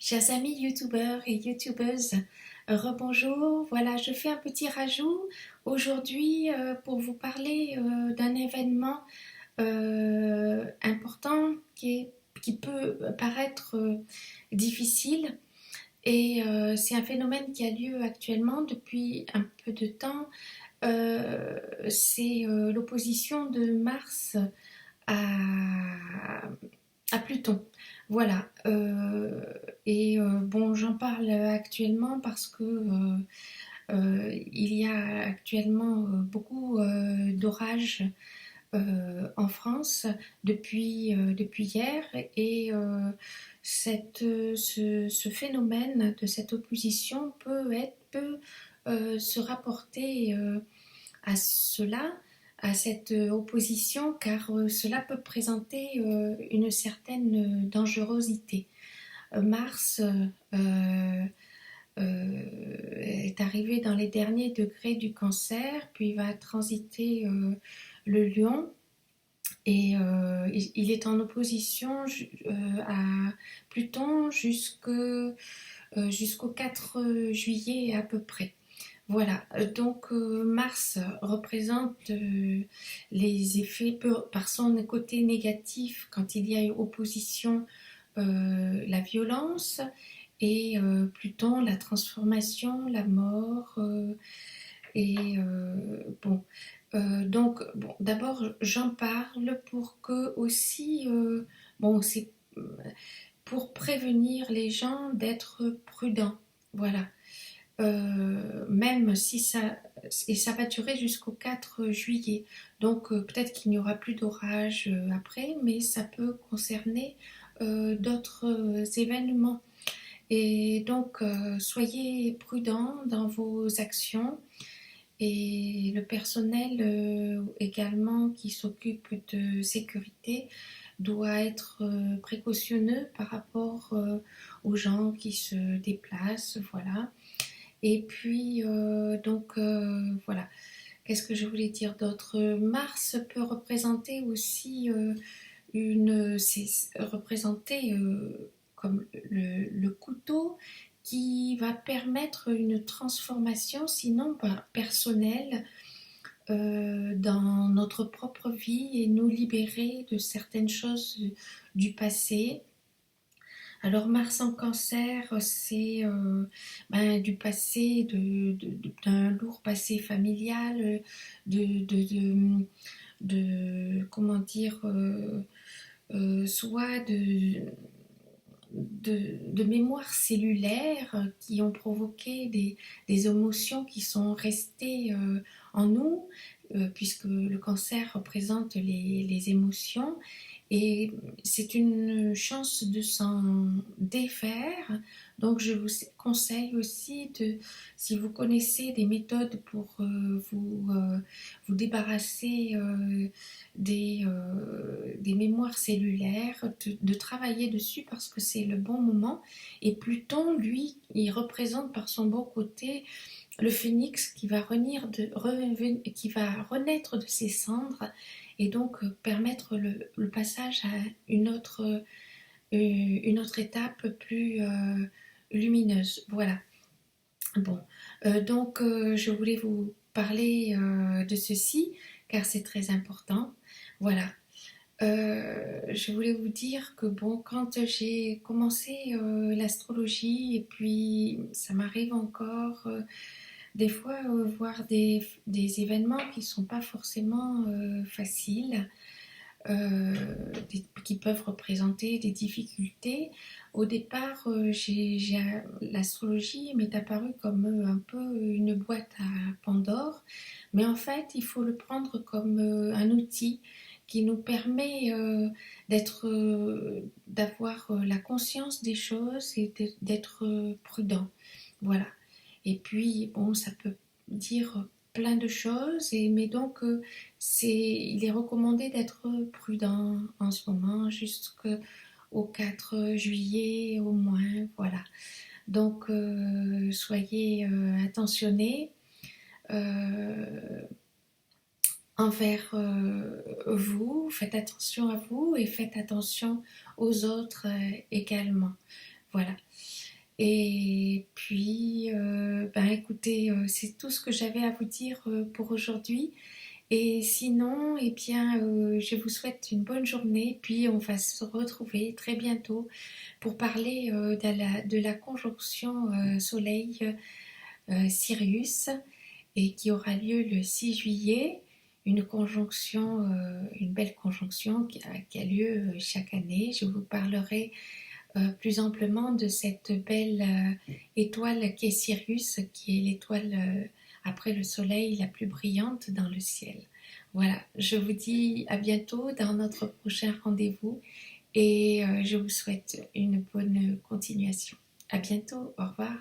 Chers amis youtubeurs et youtubeuses, rebonjour. Voilà, je fais un petit rajout aujourd'hui pour vous parler d'un événement important qui peut paraître difficile. Et c'est un phénomène qui a lieu actuellement depuis un peu de temps. C'est l'opposition de Mars à, à Pluton. Voilà. Bon, j'en parle actuellement parce que il y a actuellement beaucoup d'orages en France depuis hier et ce phénomène de cette opposition peut se rapporter à cela, à cette opposition, car cela peut présenter une certaine dangerosité. Mars est arrivé dans les derniers degrés du Cancer, puis va transiter le Lion. Et il est en opposition à Pluton jusqu'au 4 juillet à peu près. Voilà, donc Mars représente les effets par son côté négatif quand il y a opposition, la violence, et Pluton, la transformation, la mort. Bon, donc bon, d'abord j'en parle pour que aussi, bon, c'est pour prévenir les gens d'être prudents. Voilà. Même si ça va durer jusqu'au 4 juillet. Donc peut-être qu'il n'y aura plus d'orage après, mais ça peut concerner d'autres événements. Et donc soyez prudents dans vos actions. Et le personnel également qui s'occupe de sécurité doit être précautionneux par rapport aux gens qui se déplacent. Voilà. Et puis, voilà. Qu'est-ce que je voulais dire d'autre? Mars peut représenter aussi c'est représenter comme le couteau qui va permettre une transformation, sinon personnelle, dans notre propre vie et nous libérer de certaines choses du passé. Alors Mars en Cancer, c'est du passé, d'un lourd passé familial, comment dire, soit de mémoires cellulaires qui ont provoqué des émotions qui sont restées en nous, puisque le cancer représente les émotions. Et c'est une chance de s'en défaire. Donc je vous conseille aussi si vous connaissez des méthodes pour vous débarrasser des mémoires cellulaires, de travailler dessus parce que c'est le bon moment. Et Pluton, lui, il représente par son beau côté le phénix qui va renaître de ses cendres et donc permettre le passage à une autre étape plus lumineuse. Voilà. Bon, je voulais vous parler de ceci car c'est très important. Voilà. Je voulais vous dire que bon, quand j'ai commencé l'astrologie, et puis ça m'arrive encore des fois voir des événements qui ne sont pas forcément faciles, qui peuvent représenter des difficultés. Au départ, l'astrologie m'est apparue comme un peu une boîte à Pandore, mais en fait, il faut le prendre comme un outil qui nous permet d'avoir la conscience des choses et d'être prudent. Voilà. Et puis, bon, ça peut dire plein de choses, mais donc il est recommandé d'être prudent en ce moment jusqu'au 4 juillet au moins, voilà. Donc soyez attentionnés envers vous, faites attention à vous et faites attention aux autres également. Voilà. Et puis, ben écoutez, c'est tout ce que j'avais à vous dire pour aujourd'hui. Et sinon, eh bien, je vous souhaite une bonne journée. Puis on va se retrouver très bientôt pour parler de la conjonction Soleil-Sirius et qui aura lieu le 6 juillet. Une conjonction, une belle conjonction qui a lieu chaque année. Je vous parlerai plus amplement de cette belle étoile qu'est Sirius, qui est l'étoile après le Soleil la plus brillante dans le ciel. Voilà, je vous dis à bientôt dans notre prochain rendez-vous et je vous souhaite une bonne continuation. À bientôt, au revoir.